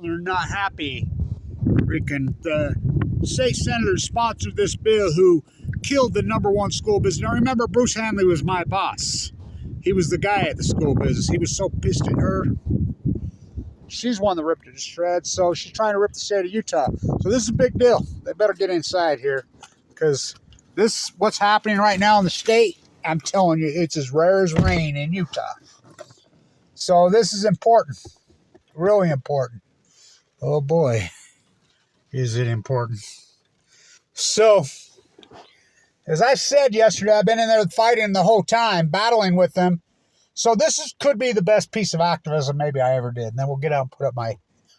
They're not happy. Freaking the state senator sponsored this bill who killed the #1 school business. Now remember, Bruce Hanley was my boss. He was the guy at the school business. He was so pissed at her. She's one that ripped it to shreds, so she's trying to rip the state of Utah. So this is a big deal. They better get inside here, because this, what's happening right now in the state, I'm telling you, it's as rare as rain in Utah. So this is important. Really important. Oh boy, is it important. So, as I said yesterday, I've been in there fighting the whole time, battling with them. So this could be the best piece of activism maybe I ever did. And then we'll get out and put up my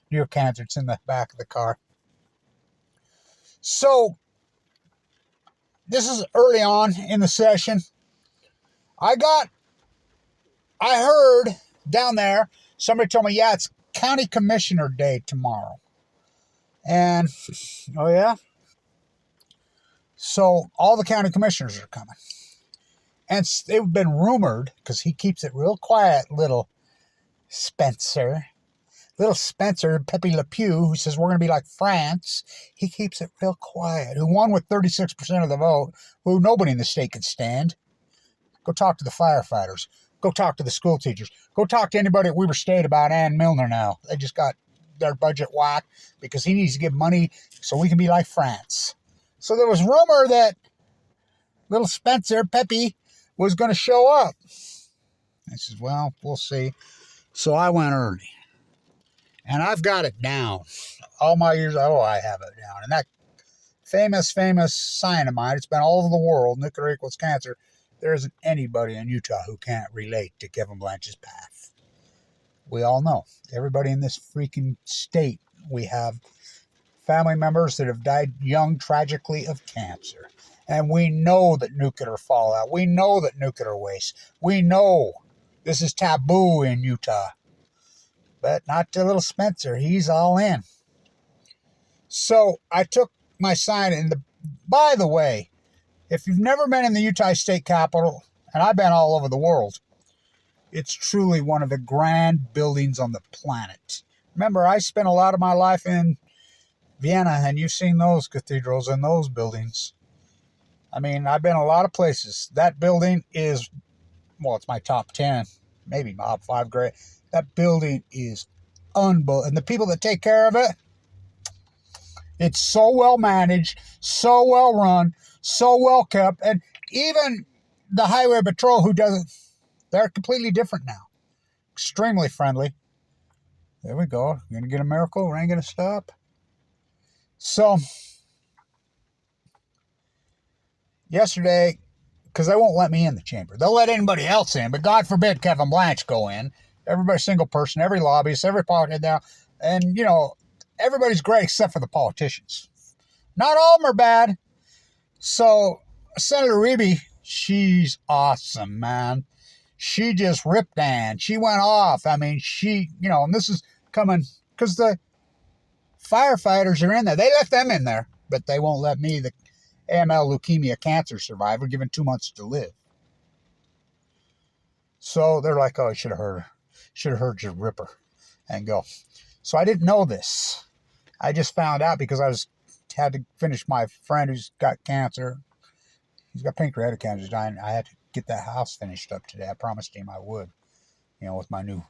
deer cancer. It's in the back of the car. So, this is early on in the session. I heard down there, somebody told me, yeah, it's County Commissioner Day tomorrow. And, oh yeah? So, all the county commissioners are coming. And they've been rumored, because he keeps it real quiet, little Spencer, Pepe Le Pew, who says we're going to be like France. He keeps it real quiet, who won with 36% of the vote, who nobody in the state could stand. Go talk to the firefighters. Go talk to the school teachers. Go talk to anybody at Weber State about Ann Milner now. They just got their budget whacked because he needs to give money so we can be like France. So there was rumor that little Spencer, Pepe, was going to show up. I said, well, we'll see. So I went early. And I've got it down. All my years, I have it down. And that famous cyanamide, it's been all over the world, nuclear equals cancer. There isn't anybody in Utah who can't relate to Kevin Blanch's path. We all know. Everybody in this freaking state, we have family members that have died young, tragically, of cancer. And we know that nuclear fallout. We know that nuclear waste. We know this is taboo in Utah. But not to little Spencer. He's all in. So I took my sign. And by the way, if you've never been in the Utah State Capitol, and I've been all over the world, it's truly one of the grand buildings on the planet. Remember, I spent a lot of my life in Vienna, and you've seen those cathedrals and those buildings. I mean, I've been a lot of places. That building is, well, it's my top 10, maybe my top 5 grade. That building is unbelievable. And the people that take care of it, it's so well managed, so well run, so well kept. And even the highway patrol who does it, they're completely different now. Extremely friendly. There we go. You're going to get a miracle. We ain't going to stop. So, yesterday, because they won't let me in the chamber. They'll let anybody else in, but God forbid Kevin Blanch go in. Everybody, single person, every lobbyist, every politician down. And, you know, everybody's great except for the politicians. Not all of them are bad. So, Senator Reeby, she's awesome, man. She just ripped Ann. She went off. I mean, she, you know, and this is coming because the firefighters are in there. They let them in there, but they won't let me, the AML leukemia cancer survivor, given 2 months to live. So they're like, oh, I should have heard her. Should have heard you rip her and go. So I didn't know this. I just found out because had to finish my friend who's got cancer. He's got pancreatic cancer. He's dying. I had to get that house finished up today. I promised him I would, you know, with my new.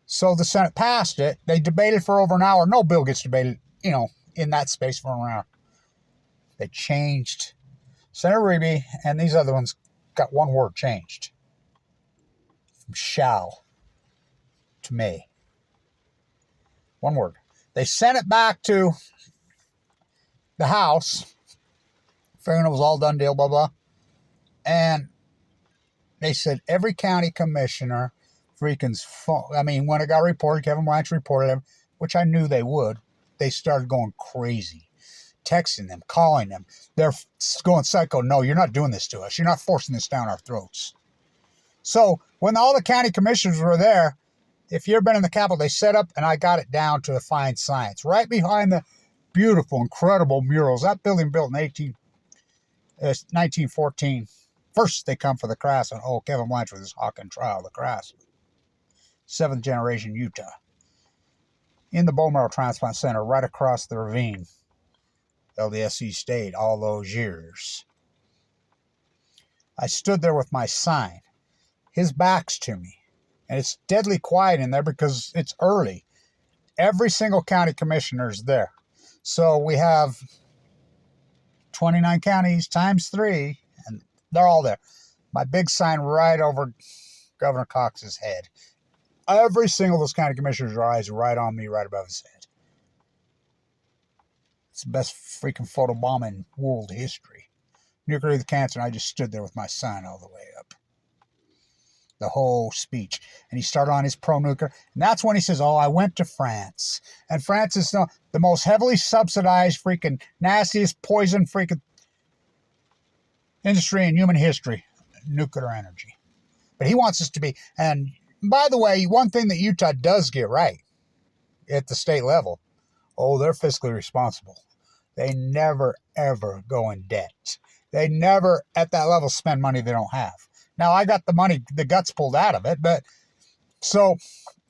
So the Senate passed it. They debated for over an hour. No bill gets debated, you know, in that space for an hour. They changed. Senator Reeby and these other ones got one word changed. From shall to may. One word. They sent it back to the House, figuring it was all done deal, blah, blah. And they said every county commissioner freaking, I mean, when it got reported, Kevin Blanch reported them, which I knew they would, they started going crazy. Texting them, calling them. They're going psycho. No, you're not doing this to us. You're not forcing this down our throats. So when all the county commissioners were there, if you've been in the Capitol, they set up, and I got it down to a fine science. Right behind the beautiful, incredible murals. That building built in 1914. First, they come for the Crass, and Kevin Blanch with his Hawken trial, the Crass. 7th generation Utah. In the bone marrow transplant center right across the ravine. LDSC stayed all those years. I stood there with my sign. His back's to me. And it's deadly quiet in there because it's early. Every single county commissioner's there. So we have 29 counties times 3, and they're all there. My big sign right over Governor Cox's head. Every single of those county commissioners' eyes right on me, right above his head. It's the best freaking photo bomb in world history. Nuclear the cancer, and I just stood there with my sign all the way up. The whole speech. And he started on his pro-nuclear. And that's when he says, oh, I went to France. And France is the most heavily subsidized freaking nastiest poison freaking industry in human history. Nuclear energy. But he wants us to be. And by the way, one thing that Utah does get right at the state level, oh, they're fiscally responsible. They never, ever go in debt. They never, at that level, spend money they don't have. Now, I got the money, the guts pulled out of it, but so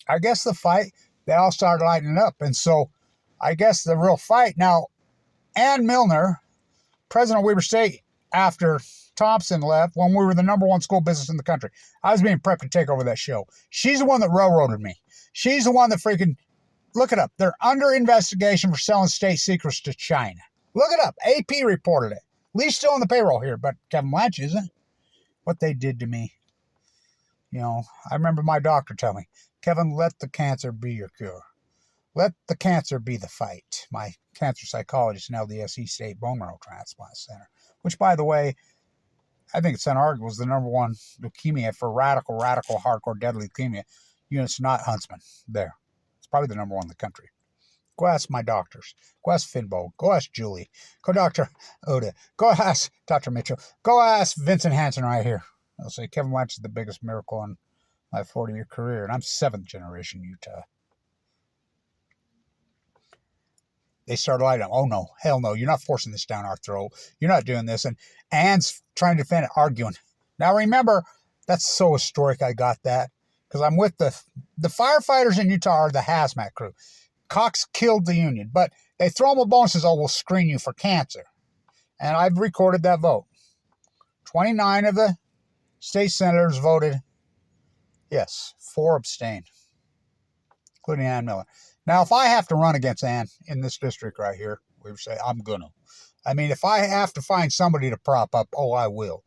I guess the fight, they all started lighting up. And so I guess the real fight. Now, Ann Milner, president of Weber State, after Thompson left, when we were the #1 school business in the country, I was being prepped to take over that show. She's the one that railroaded me. She's the one that freaking, look it up. They're under investigation for selling state secrets to China. Look it up. AP reported it. Lee's still on the payroll here, but Kevin Blanch isn't. What they did to me. You know, I remember my doctor telling me, Kevin, let the cancer be your cure. Let the cancer be the fight. My cancer psychologist in LDSC State Bone Marrow Transplant Center, which, by the way, I think it's unarguable was the #1 leukemia for radical, hardcore, deadly leukemia. Units not Huntsman. There. It's probably the #1 in the country. Go ask my doctors. Go ask Finbo. Go ask Julie. Go Dr. Oda. Go ask Dr. Mitchell. Go ask Vincent Hansen right here. I'll say Kevin Blanch is the biggest miracle in my 40-year career, and I'm 7th generation Utah. They started lighting up. Oh, no. Hell no. You're not forcing this down our throat. You're not doing this. And Ann's trying to defend it, arguing. Now, remember, that's so historic I got that, because I'm with the firefighters in Utah are the hazmat crew. Cox killed the union, but they throw them a bone and says, oh, we'll screen you for cancer. And I've recorded that vote. 29 of the state senators voted yes. 4 abstained, including Ann Miller. Now, if I have to run against Ann in this district right here, we would say I'm gonna. I mean, if I have to find somebody to prop up, oh, I will.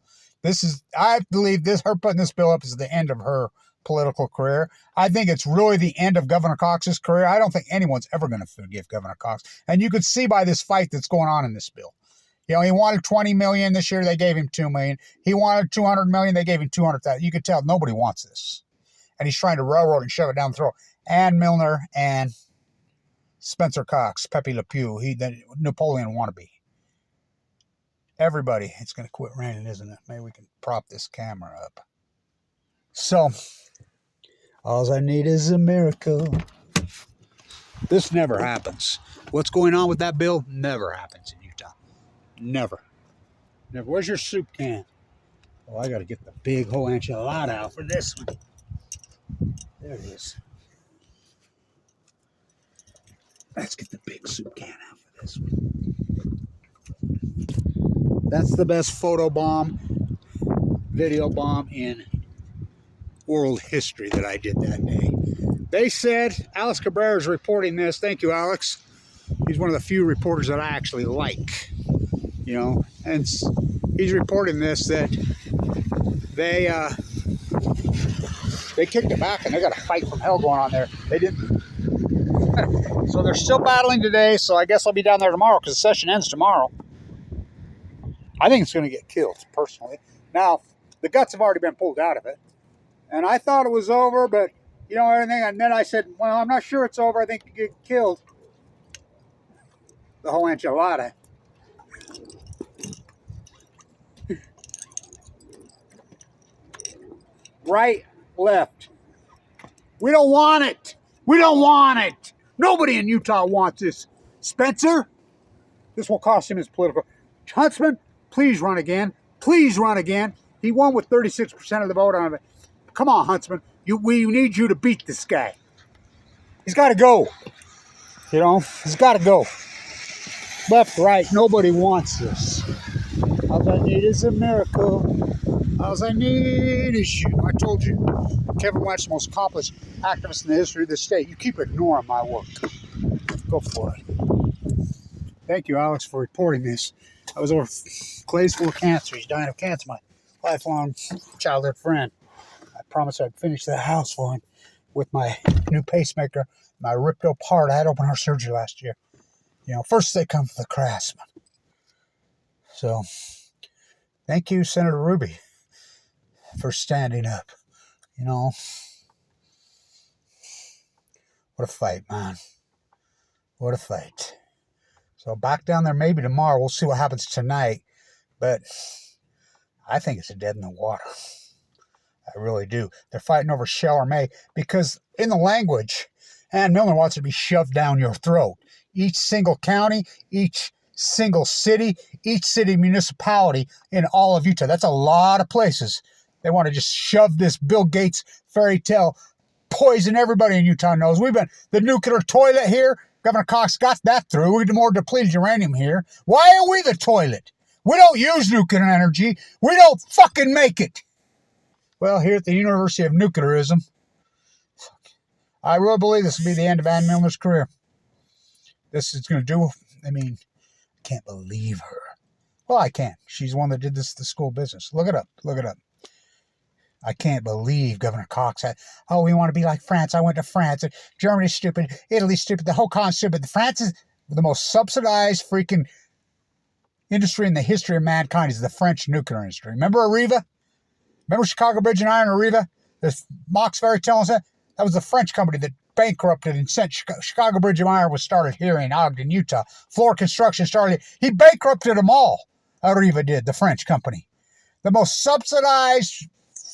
I believe her putting this bill up is the end of her political career. I think it's really the end of Governor Cox's career. I don't think anyone's ever going to forgive Governor Cox. And you could see by this fight that's going on in this bill. You know, he wanted $20 million this year. They gave him $2 million. He wanted $200 million. They gave him $200,000. You could tell nobody wants this. And he's trying to railroad and shove it down the throat. Ann Milner and Spencer Cox, Pepe Le Pew, the Napoleon wannabe. Everybody, it's going to quit raining, isn't it? Maybe we can prop this camera up. So, all I need is a miracle. This never happens. What's going on with that bill never happens in Utah. Never. Never. Where's your soup can? Oh, I got to get the big whole enchilada out for this one. There it is. Let's get the big soup can out for this one. That's the best photo bomb, video bomb in world history that I did that day. They said, Alex Cabrera is reporting this. Thank you, Alex. He's one of the few reporters that I actually like, you know, and he's reporting this, that they kicked it back and they got a fight from hell going on there. They didn't. So they're still battling today, so I guess I'll be down there tomorrow because the session ends tomorrow. I think it's going to get killed, personally. Now, the guts have already been pulled out of it. And I thought it was over, but, you know, everything. And then I said, well, I'm not sure it's over. I think you get killed. The whole enchilada. Right, left. We don't want it. We don't want it. Nobody in Utah wants this. Spencer, this will cost him his political. Huntsman, please run again. Please run again. He won with 36% of the vote on it. Come on, Huntsman. We need you to beat this guy. He's got to go. You know, he's got to go. Left, right, nobody wants this. All I need is a miracle. All I need is you. I told you, Kevin Blanch's the most accomplished activist in the history of the state. You keep ignoring my work. Go for it. Thank you, Alex, for reporting this. I was over Clay's full of cancer. He's dying of cancer. My lifelong childhood friend. I promised I'd finish the house for him with my new pacemaker, my ripped up heart. I had open heart surgery last year. You know, first they come for the craftsman. So, thank you, Senator Ruby, for standing up. You know, what a fight, man. What a fight. So, back down there maybe tomorrow. We'll see what happens tonight. But I think it's a dead in the water. I really do. They're fighting over shall or may because in the language, Ann Milner wants it to be shoved down your throat. Each single county, each single city, each city municipality in all of Utah. That's a lot of places. They want to just shove this Bill Gates fairy tale poison everybody in Utah knows. The nuclear toilet here, Governor Cox got that through. We get more depleted uranium here. Why are we the toilet? We don't use nuclear energy. We don't fucking make it. Well, here at the University of Nuclearism, I really believe this will be the end of Ann Milner's career. This is going to do, I can't believe her. Well, I can. She's the one that did this to the school business. Look it up. Look it up. I can't believe Governor Cox had, we want to be like France. I went to France. Germany's stupid. Italy's stupid. The whole continent's stupid. France is the most subsidized freaking industry in the history of mankind is the French nuclear industry. Remember Arriva? Remember Chicago Bridge and Iron Arriva? The Mox fairy tale and that? That was the French company that bankrupted and sent Chicago Bridge and Iron was started here in Ogden, Utah. Floor construction started. He bankrupted them all. Arriva did, the French company. The most subsidized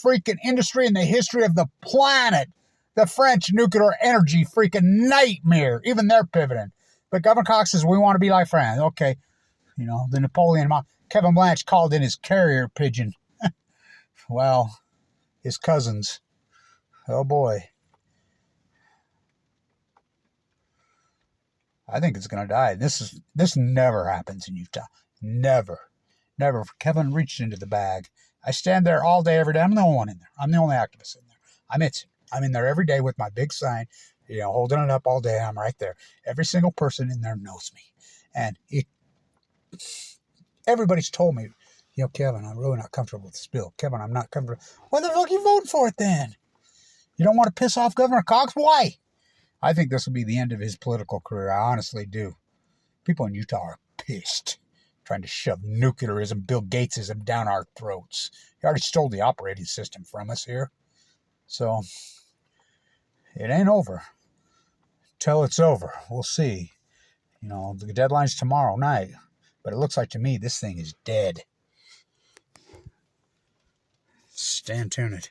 freaking industry in the history of the planet. The French nuclear energy freaking nightmare. Even they're pivoting. But Governor Cox says, we want to be like France. Okay. You know, the Napoleon. Kevin Blanch called in his carrier pigeon. Well, his cousins. Oh boy. I think it's going to die. This never happens in Utah. Never. Never. Kevin reached into the bag. I stand there all day, every day. I'm the only one in there. I'm the only activist in there. I'm in there every day with my big sign, holding it up all day. I'm right there. Every single person in there knows me. And everybody's told me, Kevin, I'm really not comfortable with this bill. Kevin, I'm not comfortable. Why the fuck are you voting for it then? You don't want to piss off Governor Cox? Why? I think this will be the end of his political career. I honestly do. People in Utah are pissed, trying to shove nuclearism, Bill Gatesism down our throats. He already stole the operating system from us here. So, it ain't over till it's over. We'll see. The deadline's tomorrow night. But it looks like to me this thing is dead. Stand tuned.